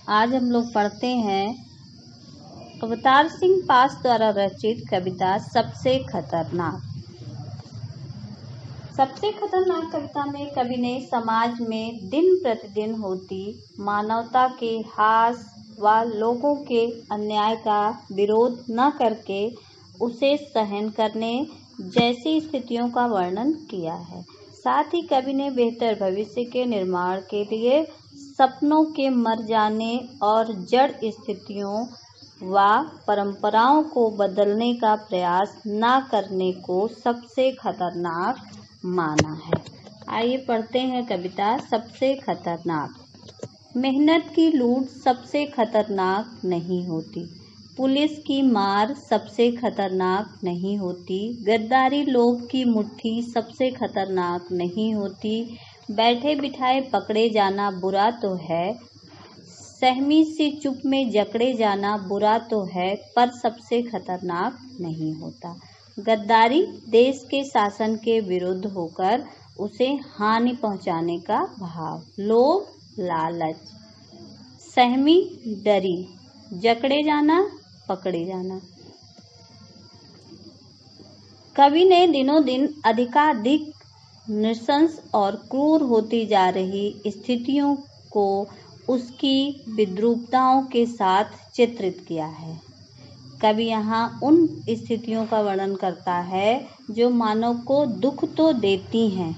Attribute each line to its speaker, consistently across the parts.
Speaker 1: आज हम लोग पढ़ते हैं अवतार सिंह पास द्वारा रचित कविता सबसे खतरनाक। सबसे खतरनाक कविता में कवि ने समाज में दिन प्रतिदिन होती मानवता के ह्रास व लोगों के अन्याय का विरोध न करके उसे सहन करने जैसी स्थितियों का वर्णन किया है। साथ ही कवि ने बेहतर भविष्य के निर्माण के लिए सपनों के मर जाने और जड़ स्थितियों व परंपराओं को बदलने का प्रयास न करने को सबसे खतरनाक माना है। आइए पढ़ते हैं कविता सबसे खतरनाक। मेहनत की लूट सबसे खतरनाक नहीं होती, पुलिस की मार सबसे खतरनाक नहीं होती, गद्दारी लोग की मुट्ठी सबसे खतरनाक नहीं होती, बैठे बिठाए पकड़े जाना बुरा तो है, सहमी सी चुप में जकड़े जाना बुरा तो है, पर सबसे खतरनाक नहीं होता। गद्दारी देश के शासन के विरुद्ध होकर उसे हानि पहुंचाने का भाव, लोभ, लालच, सहमी, डरी, जकड़े जाना, पकड़े जाना। कवि ने दिनों दिन अधिकाधिक नृशंस और क्रूर होती जा रही स्थितियों को उसकी विद्रूपताओं के साथ चित्रित किया है। कवि यहाँ उन स्थितियों का वर्णन करता है जो मानव को दुख तो देती हैं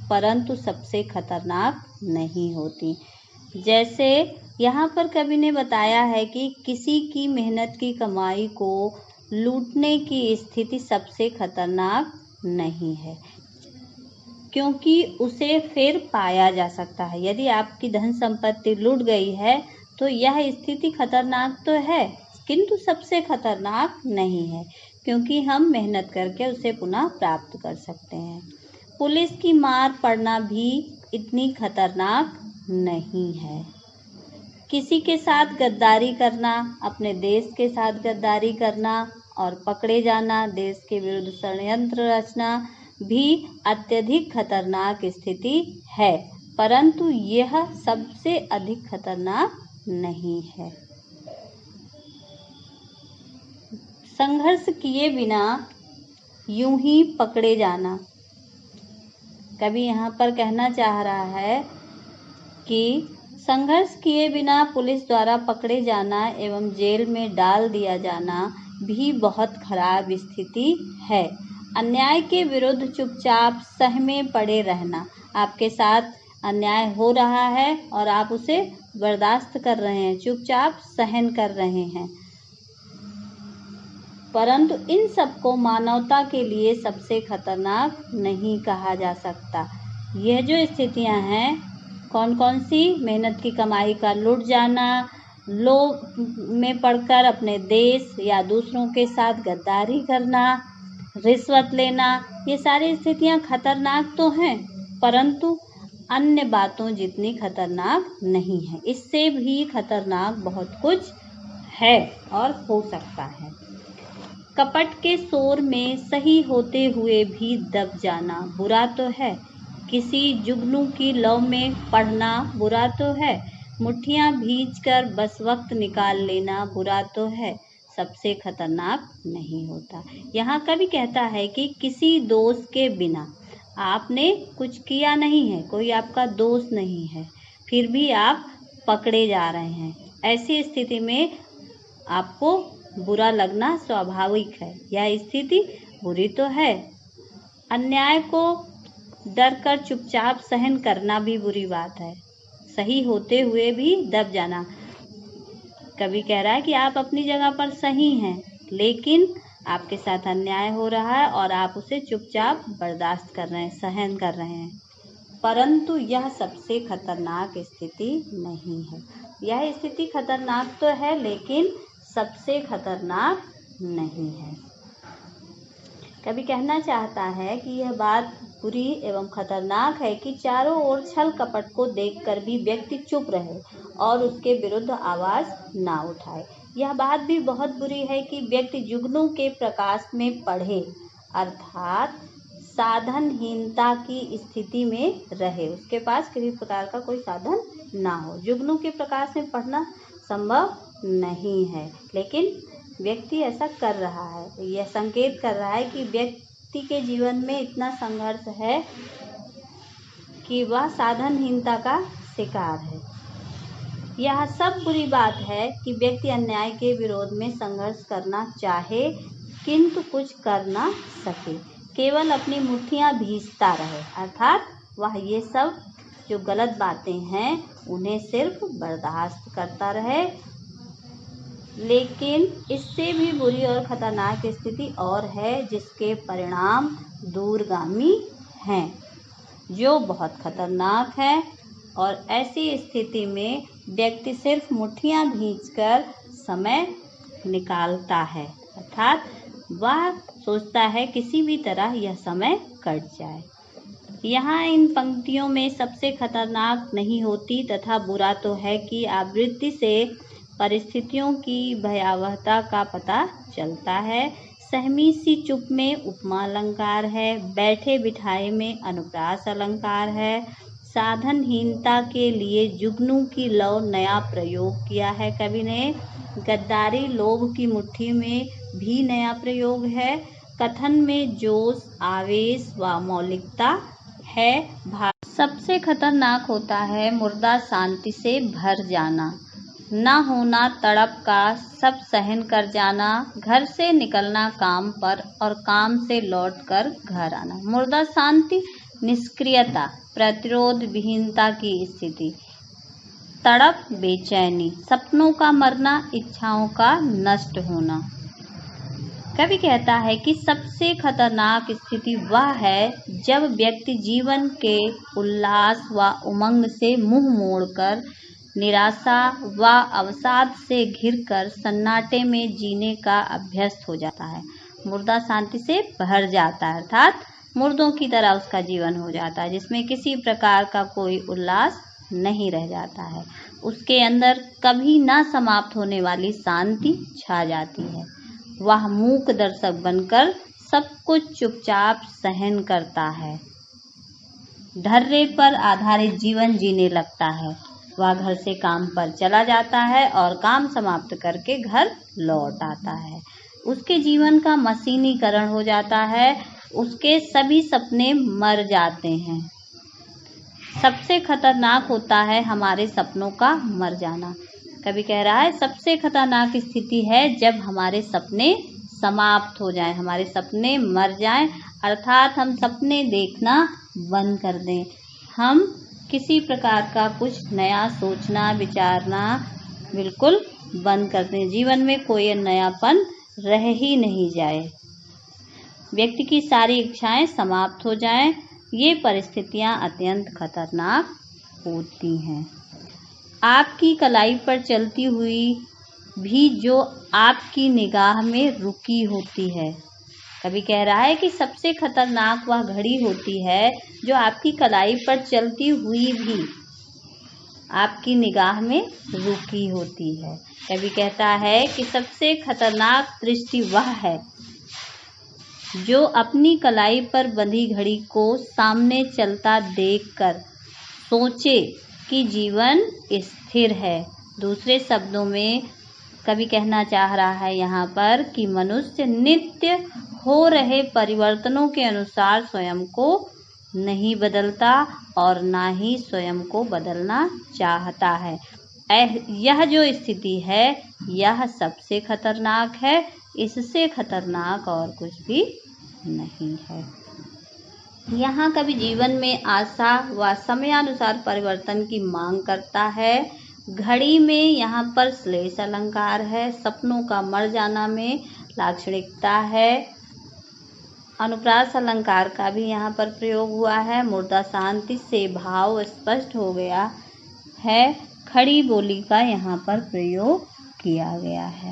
Speaker 1: परंतु सबसे खतरनाक नहीं होती। जैसे यहाँ पर कवि ने बताया है कि किसी की मेहनत की कमाई को लूटने की स्थिति सबसे खतरनाक नहीं है, क्योंकि उसे फिर पाया जा सकता है। यदि आपकी धन संपत्ति लूट गई है तो यह स्थिति खतरनाक तो है किंतु सबसे खतरनाक नहीं है, क्योंकि हम मेहनत करके उसे पुनः प्राप्त कर सकते हैं। पुलिस की मार पड़ना भी इतनी खतरनाक नहीं है। किसी के साथ गद्दारी करना, अपने देश के साथ गद्दारी करना और पकड़े जाना, देश के विरुद्ध षड्यंत्र रचना भी अत्यधिक खतरनाक स्थिति है, परंतु यह सबसे अधिक खतरनाक नहीं है। संघर्ष किए बिना यूं ही पकड़े जाना। कवि यहाँ पर कहना चाह रहा है कि संघर्ष किए बिना पुलिस द्वारा पकड़े जाना एवं जेल में डाल दिया जाना भी बहुत खराब स्थिति है। अन्याय के विरुद्ध चुपचाप सहमे पड़े रहना। आपके साथ अन्याय हो रहा है और आप उसे बर्दाश्त कर रहे हैं, चुपचाप सहन कर रहे हैं, परंतु इन सबको मानवता के लिए सबसे खतरनाक नहीं कहा जा सकता। यह जो स्थितियां हैं कौन कौन सी? मेहनत की कमाई का लुट जाना, लोभ में पड़कर अपने देश या दूसरों के साथ गद्दारी करना, रिश्वत लेना, ये सारी स्थितियां खतरनाक तो हैं परंतु अन्य बातों जितनी खतरनाक नहीं है। इससे भी खतरनाक बहुत कुछ है और हो सकता है। कपट के शोर में सही होते हुए भी दब जाना बुरा तो है, किसी जुगनू की लौ में पढ़ना बुरा तो है, मुट्ठियां भींचकर बस वक्त निकाल लेना बुरा तो है, सबसे खतरनाक नहीं होता। यहाँ कवि कहता है कि किसी दोष के बिना, आपने कुछ किया नहीं है, कोई आपका दोष नहीं है, फिर भी आप पकड़े जा रहे हैं, ऐसी स्थिति में आपको बुरा लगना स्वाभाविक है। यह स्थिति बुरी तो है। अन्याय को डर कर चुपचाप सहन करना भी बुरी बात है, सही होते हुए भी दब जाना। कवि कह रहा है कि आप अपनी जगह पर सही हैं, लेकिन आपके साथ अन्याय हो रहा है और आप उसे चुपचाप बर्दाश्त कर रहे हैं, सहन कर रहे हैं, परंतु यह सबसे खतरनाक स्थिति नहीं है। यह स्थिति खतरनाक तो है लेकिन सबसे खतरनाक नहीं है। कवि कहना चाहता है कि यह बात बुरी एवं खतरनाक है कि चारों ओर छल कपट को देखकर भी व्यक्ति चुप रहे और उसके विरुद्ध आवाज ना उठाए। यह बात भी बहुत बुरी है कि व्यक्ति जुगनू के प्रकाश में पढ़े, अर्थात साधनहीनता की स्थिति में रहे, उसके पास किसी प्रकार का कोई साधन ना हो। जुगनू के प्रकाश में पढ़ना संभव नहीं है, लेकिन व्यक्ति ऐसा कर रहा है। यह संकेत कर रहा है कि व्यक्ति के जीवन में इतना संघर्ष है कि वह साधनहीनता का शिकार है। यह सब बुरी बात है कि व्यक्ति अन्याय के विरोध में संघर्ष करना चाहे किंतु कुछ कर ना सके, केवल अपनी मुट्ठियां भींचता रहे, अर्थात वह ये सब जो गलत बातें हैं उन्हें सिर्फ बर्दाश्त करता रहे। लेकिन इससे भी बुरी और खतरनाक स्थिति और है जिसके परिणाम दूरगामी हैं, जो बहुत खतरनाक है। और ऐसी स्थिति में व्यक्ति सिर्फ मुट्ठियां भींचकर समय निकालता है, अर्थात वह सोचता है किसी भी तरह यह समय कट जाए। यहाँ इन पंक्तियों में सबसे खतरनाक नहीं होती तथा बुरा तो है कि आवृत्ति से परिस्थितियों की भयावहता का पता चलता है। सहमी सी चुप में उपमा अलंकार है, बैठे बिठाए में अनुप्रास अलंकार है। साधनहीनता के लिए जुगनू की लौ नया प्रयोग किया है कवि ने। गद्दारी लोभ की मुट्ठी में भी नया प्रयोग है। कथन में जोश, आवेश व मौलिकता है। सबसे खतरनाक होता है मुर्दा शांति से भर जाना, ना होना तड़प का सब सहन कर जाना, घर से निकलना काम पर और काम से लौटकर घर आना। मुर्दा शांति निष्क्रियता, प्रतिरोध विहीनता की स्थिति, तड़प बेचैनी, सपनों का मरना, इच्छाओं का नष्ट होना। कवि कहता है कि सबसे खतरनाक स्थिति वह है जब व्यक्ति जीवन के उल्लास व उमंग से मुंह मोड़कर निराशा व अवसाद से घिरकर सन्नाटे में जीने का अभ्यस्त हो जाता है। मुर्दा शांति से भर जाता है, अर्थात मुर्दों की तरह उसका जीवन हो जाता है, जिसमें किसी प्रकार का कोई उल्लास नहीं रह जाता है। उसके अंदर कभी ना समाप्त होने वाली शांति छा जाती है। वह मूक दर्शक बनकर सब कुछ चुपचाप सहन करता है, ढर्रे पर आधारित जीवन जीने लगता है। वह घर से काम पर चला जाता है और काम समाप्त करके घर लौट आता है। उसके जीवन का मशीनीकरण हो जाता है, उसके सभी सपने मर जाते हैं। सबसे खतरनाक होता है हमारे सपनों का मर जाना। कवि कह रहा है सबसे खतरनाक स्थिति है जब हमारे सपने समाप्त हो जाएं, हमारे सपने मर जाएं, अर्थात हम सपने देखना बंद कर दें। हम किसी प्रकार का कुछ नया सोचना विचारना बिल्कुल बंद कर दें, जीवन में कोई नयापन रह ही नहीं जाए, व्यक्ति की सारी इच्छाएं समाप्त हो जाएं। ये परिस्थितियां अत्यंत खतरनाक होती हैं। आपकी कलाई पर चलती हुई भी जो आपकी निगाह में रुकी होती है। कवि कह रहा है कि सबसे खतरनाक वह घड़ी होती है जो आपकी कलाई पर चलती हुई भी आपकी निगाह में रुकी होती है। कवि कहता है कि सबसे खतरनाक दृष्टि वह है जो अपनी कलाई पर बंधी घड़ी को सामने चलता देखकर सोचे कि जीवन स्थिर है। दूसरे शब्दों में कवि कहना चाह रहा है यहाँ पर कि मनुष्य नित्य हो रहे परिवर्तनों के अनुसार स्वयं को नहीं बदलता और ना ही स्वयं को बदलना चाहता है। यह जो स्थिति है यह सबसे खतरनाक है, इससे खतरनाक और कुछ भी नहीं है। यहाँ कवि जीवन में आशा व समयानुसार परिवर्तन की मांग करता है। घड़ी में यहाँ पर श्लेष अलंकार है, सपनों का मर जाना में लाक्षणिकता है। अनुप्रास अलंकार का भी यहाँ पर प्रयोग हुआ है। मुर्दा शांति से भाव स्पष्ट हो गया है। खड़ी बोली का यहाँ पर प्रयोग किया गया है।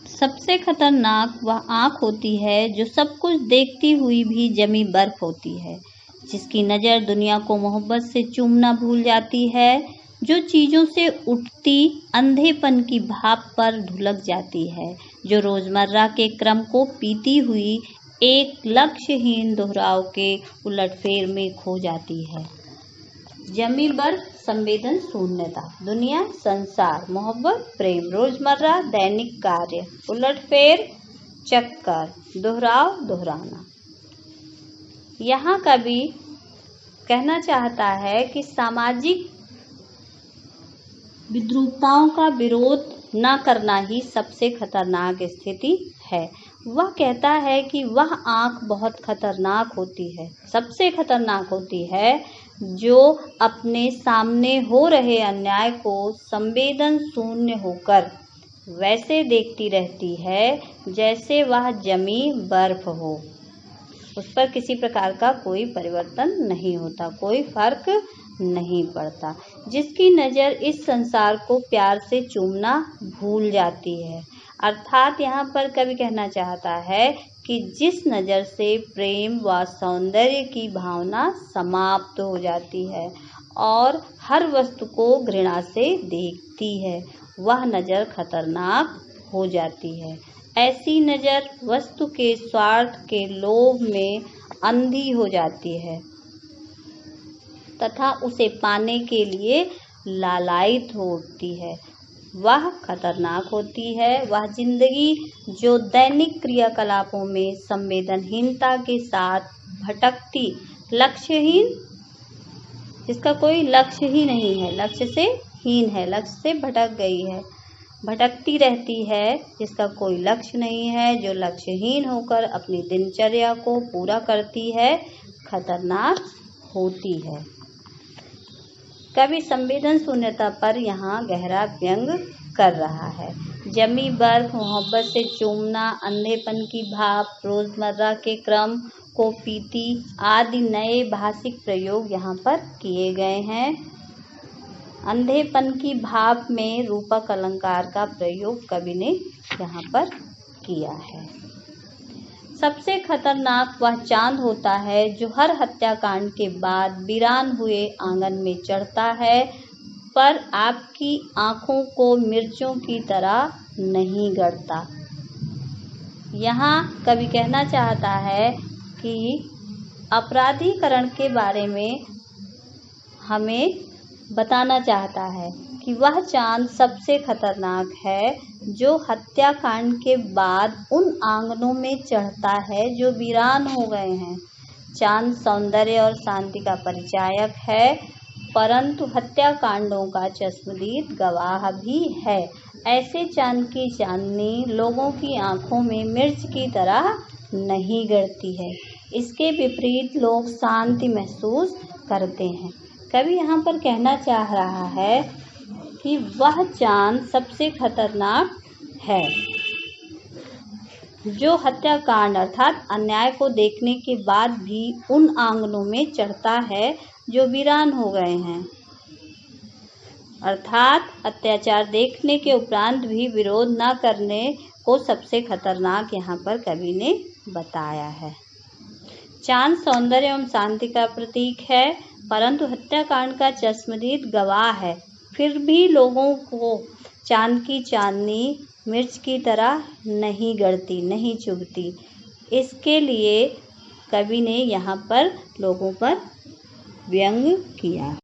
Speaker 1: सबसे खतरनाक वह आँख होती है जो सब कुछ देखती हुई भी जमी बर्फ होती है, जिसकी नज़र दुनिया को मोहब्बत से चूमना भूल जाती है, जो चीज़ों से उठती अंधेपन की भाप पर धुलक जाती है, जो रोज़मर्रा के क्रम को पीती हुई एक लक्ष्यहीन दोहराव के उलटफेर में खो जाती है। जमी बर्फ संवेदन शून्यता, दुनिया, संसार, मोहब्बत, प्रेम, रोजमर्रा, दैनिक कार्य, उलटफेर, चक्कर, दोहराव, दोहराना। यहाँ कवि कहना चाहता है कि सामाजिक विद्रूपताओं का विरोध न करना ही सबसे खतरनाक स्थिति है। वह कहता है कि वह आंख बहुत खतरनाक होती है, सबसे खतरनाक होती है, जो अपने सामने हो रहे अन्याय को संवेदन शून्य होकर वैसे देखती रहती है जैसे वह जमी बर्फ हो, उस पर किसी प्रकार का कोई परिवर्तन नहीं होता, कोई फर्क नहीं पड़ता, जिसकी नज़र इस संसार को प्यार से चूमना भूल जाती है। अर्थात यहाँ पर कवि कहना चाहता है कि जिस नज़र से प्रेम व सौंदर्य की भावना समाप्त हो जाती है और हर वस्तु को घृणा से देखती है, वह नज़र खतरनाक हो जाती है। ऐसी नज़र वस्तु के स्वार्थ के लोभ में अंधी हो जाती है तथा उसे पाने के लिए लालायित हो उठती है। वह खतरनाक होती है वह जिंदगी जो दैनिक क्रियाकलापों में संवेदनहीनता के साथ भटकती, लक्ष्यहीन, जिसका कोई लक्ष्य ही नहीं है, लक्ष्य से हीन है, लक्ष्य से भटक गई है, भटकती रहती है, जिसका कोई लक्ष्य नहीं है, जो लक्ष्यहीन होकर अपनी दिनचर्या को पूरा करती है, खतरनाक होती है। कवि संवेदन शून्यता पर यहाँ गहरा व्यंग कर रहा है। जमी बर्फ, मोहब्बत से चूमना, अंधेपन की भाप, रोजमर्रा के क्रम को पीती आदि नए भाषिक प्रयोग यहाँ पर किए गए हैं। अंधेपन की भाप में रूपक अलंकार का प्रयोग कवि ने यहाँ पर किया है। सबसे खतरनाक वह चांद होता है जो हर हत्याकांड के बाद वीरान हुए आंगन में चढ़ता है, पर आपकी आंखों को मिर्चों की तरह नहीं गड़ता। यहाँ कवि कहना चाहता है कि अपराधीकरण के बारे में हमें बताना चाहता है कि वह चांद सबसे खतरनाक है जो हत्याकांड के बाद उन आंगनों में चढ़ता है जो वीरान हो गए हैं। चांद सौंदर्य और शांति का परिचायक है, परंतु हत्याकांडों का चश्मदीद गवाह भी है। ऐसे चांद की चांदनी लोगों की आंखों में मिर्च की तरह नहीं गड़ती है, इसके विपरीत लोग शांति महसूस करते हैं। कवि यहाँ पर कहना चाह रहा है कि वह चांद सबसे खतरनाक है जो हत्याकांड अर्थात अन्याय को देखने के बाद भी उन आंगनों में चढ़ता है जो वीरान हो गए हैं, अर्थात अत्याचार देखने के उपरांत भी विरोध न करने को सबसे खतरनाक यहाँ पर कवि ने बताया है। चांद सौंदर्य एवं शांति का प्रतीक है, परंतु हत्याकांड का चश्मदीद गवाह है। फिर भी लोगों को चांद की चांदनी मिर्च की तरह नहीं गड़ती, नहीं चुभती। इसके लिए कवि ने यहाँ पर लोगों पर व्यंग किया।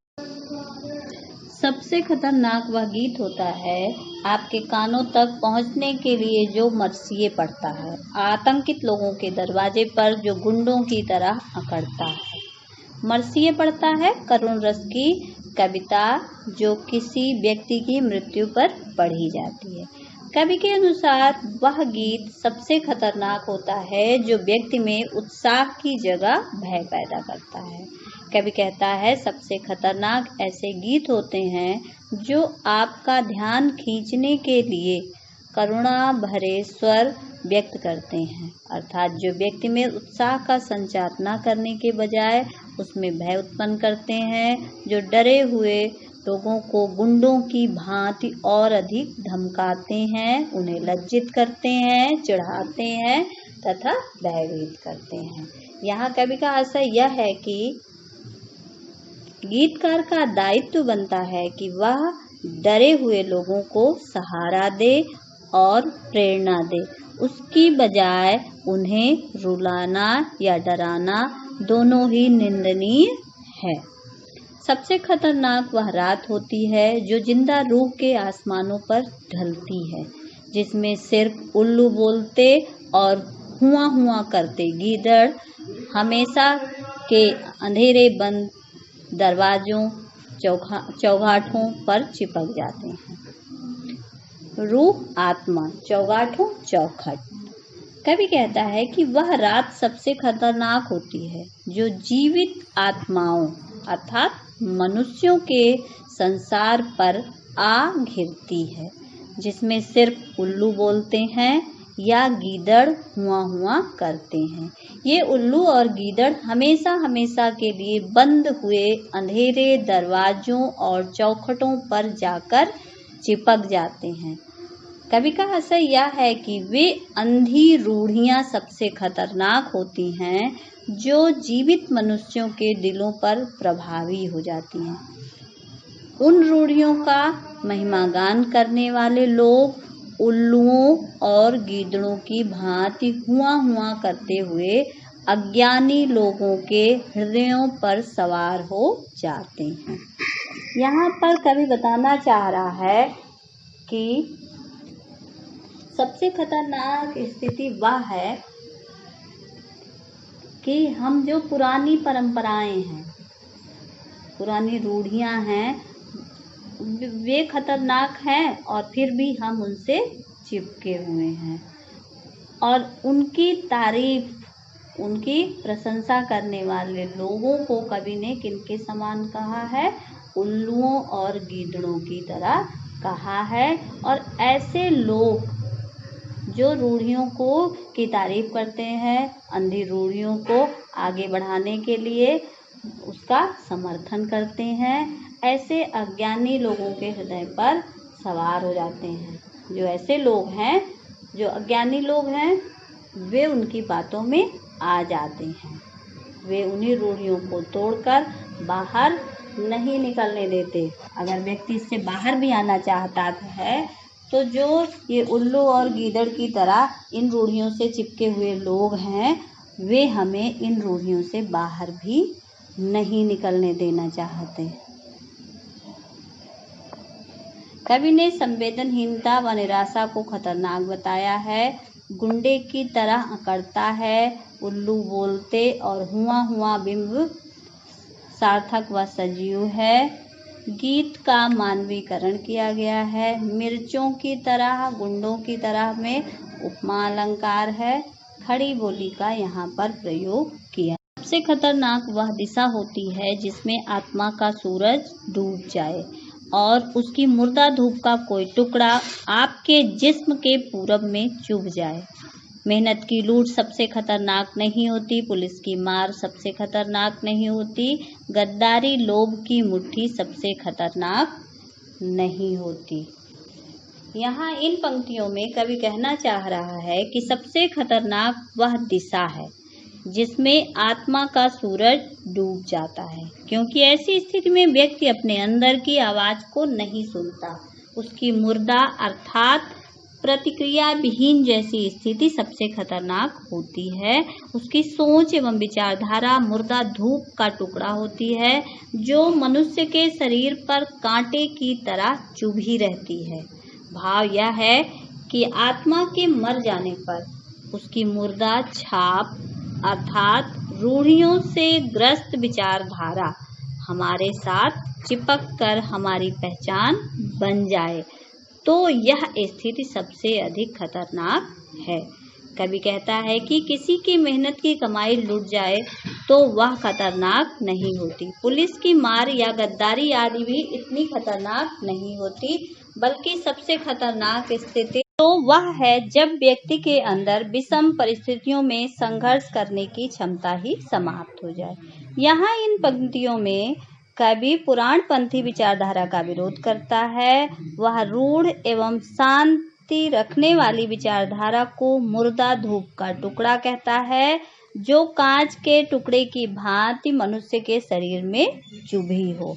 Speaker 1: सबसे खतरनाक वह गीत होता है आपके कानों तक पहुँचने के लिए जो मरसिए पढ़ता है, आतंकित लोगों के दरवाजे पर जो गुंडों की तरह अकड़ता है। मरसिए पढ़ता है करुण रस की कविता जो किसी व्यक्ति की मृत्यु पर पढ़ी जाती है। कवि के अनुसार वह गीत सबसे खतरनाक होता है जो व्यक्ति में उत्साह की जगह भय पैदा करता है। कवि कहता है सबसे खतरनाक ऐसे गीत होते हैं जो आपका ध्यान खींचने के लिए करुणा भरे स्वर व्यक्त करते हैं, अर्थात जो व्यक्ति में उत्साह का संचार न करने के बजाय उसमें भय उत्पन्न करते हैं, जो डरे हुए लोगों को गुंडों की भांति और अधिक धमकाते हैं, उन्हें लज्जित करते हैं, चिढ़ाते हैं तथा भयभीत करते हैं। यहाँ कवि का आशय यह है कि गीतकार का दायित्व बनता है कि वह डरे हुए लोगों को सहारा दे और प्रेरणा दे, उसकी बजाय उन्हें रुलाना या डराना दोनों ही निंदनीय है। सबसे खतरनाक वह रात होती है जो जिंदा रूह के आसमानों पर ढलती है, जिसमें सिर्फ उल्लू बोलते और हुआ हुआ करते गीदड़ हमेशा के अंधेरे बंद दरवाजों चौगाठों पर चिपक जाते हैं। रूह, आत्मा, चौगाठों, चौखट। कवि कहता है कि वह रात सबसे खतरनाक होती है जो जीवित आत्माओं अर्थात मनुष्यों के संसार पर आ घिरती है, जिसमें सिर्फ उल्लू बोलते हैं या गीदड़ हुआ हुआ करते हैं। ये उल्लू और गीदड़ हमेशा हमेशा के लिए बंद हुए अंधेरे दरवाजों और चौखटों पर जाकर चिपक जाते हैं। कवि का आशय यह है कि वे अंधी रूढ़ियां सबसे खतरनाक होती हैं जो जीवित मनुष्यों के दिलों पर प्रभावी हो जाती हैं। उन रूढ़ियों का महिमागान करने वाले लोग उल्लुओं और गीदड़ों की भांति हुआ हुआ करते हुए अज्ञानी लोगों के हृदयों पर सवार हो जाते हैं। यहाँ पर कवि बताना चाह रहा है कि सबसे खतरनाक स्थिति वह है कि हम जो पुरानी परंपराएं हैं, पुरानी रूढ़ियां हैं, वे खतरनाक हैं और फिर भी हम उनसे चिपके हुए हैं और उनकी तारीफ, उनकी प्रशंसा करने वाले लोगों को कवि ने किनके समान कहा है? उल्लुओं और गीदड़ों की तरह कहा है। और ऐसे लोग जो रूढ़ियों को की तारीफ करते हैं, अंधी रूढ़ियों को आगे बढ़ाने के लिए उसका समर्थन करते हैं, ऐसे अज्ञानी लोगों के हृदय पर सवार हो जाते हैं। जो ऐसे लोग हैं, जो अज्ञानी लोग हैं, वे उनकी बातों में आ जाते हैं। वे उन्हीं रूढ़ियों को तोड़कर बाहर नहीं निकलने देते। अगर व्यक्ति इससे बाहर भी आना चाहता है तो जो ये उल्लू और गीदड़ की तरह इन रूढ़ियों से चिपके हुए लोग हैं, वे हमें इन रूढ़ियों से बाहर भी नहीं निकलने देना चाहते। कवि ने संवेदनहीनता व निराशा को खतरनाक बताया है। गुंडे की तरह अकड़ता है, उल्लू बोलते और हुआ बिंब सार्थक व सजीव है। गीत का मानवीकरण किया गया है। मिर्चों की तरह, गुंडों की तरह में उपमा अलंकार है। खड़ी बोली का यहाँ पर प्रयोग किया। सबसे खतरनाक वह दिशा होती है जिसमें आत्मा का सूरज डूब जाए और उसकी मुर्दा धूप का कोई टुकड़ा आपके जिस्म के पूरब में चुभ जाए। मेहनत की लूट सबसे खतरनाक नहीं होती, पुलिस की मार सबसे खतरनाक नहीं होती, गद्दारी लोभ की मुट्ठी सबसे खतरनाक नहीं होती। यहाँ इन पंक्तियों में कवि कहना चाह रहा है कि सबसे खतरनाक वह दिशा है जिसमें आत्मा का सूरज डूब जाता है, क्योंकि ऐसी स्थिति में व्यक्ति अपने अंदर की आवाज को नहीं सुनता। उसकी मुर्दा अर्थात प्रतिक्रिया विहीन जैसी स्थिति सबसे खतरनाक होती है। उसकी सोच एवं विचारधारा मुर्दा धूप का टुकड़ा होती है जो मनुष्य के शरीर पर कांटे की तरह चुभी रहती है। भाव यह है कि आत्मा के मर जाने पर उसकी मुर्दा छाप अर्थात रूढ़ियों से ग्रस्त विचारधारा हमारे साथ चिपक कर हमारी पहचान बन जाए तो यह स्थिति सबसे अधिक खतरनाक है। कवि कहता है कि किसी की मेहनत की कमाई लुट जाए तो वह खतरनाक नहीं होती। पुलिस की मार या गद्दारी आदि भी इतनी खतरनाक नहीं होती, बल्कि सबसे खतरनाक स्थिति तो वह है जब व्यक्ति के अंदर विषम परिस्थितियों में संघर्ष करने की क्षमता ही समाप्त हो जाए। यहाँ इन पंक्तियों में कवि पुराणपंथी विचारधारा का विरोध करता है। वह रूढ़ एवं शांति रखने वाली विचारधारा को मुर्दा धूप का टुकड़ा कहता है, जो कांच के टुकड़े की भांति मनुष्य के शरीर में चुभी हो।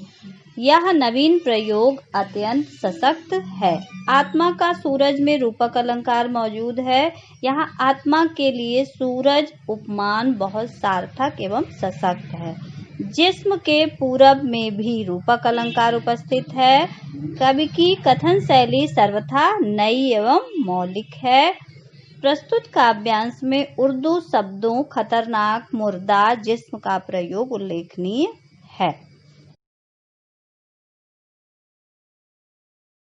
Speaker 1: यह नवीन प्रयोग अत्यंत सशक्त है। आत्मा का सूरज में रूपक अलंकार मौजूद है। यहाँ आत्मा के लिए सूरज उपमान बहुत सार्थक एवं सशक्त है। जिस्म के पूरब में भी रूपक अलंकार उपस्थित है। कवि की कथन शैली सर्वथा नई एवं मौलिक है। प्रस्तुत काव्यांश में उर्दू शब्दों खतरनाक, मुर्दा, जिस्म का प्रयोग उल्लेखनीय है।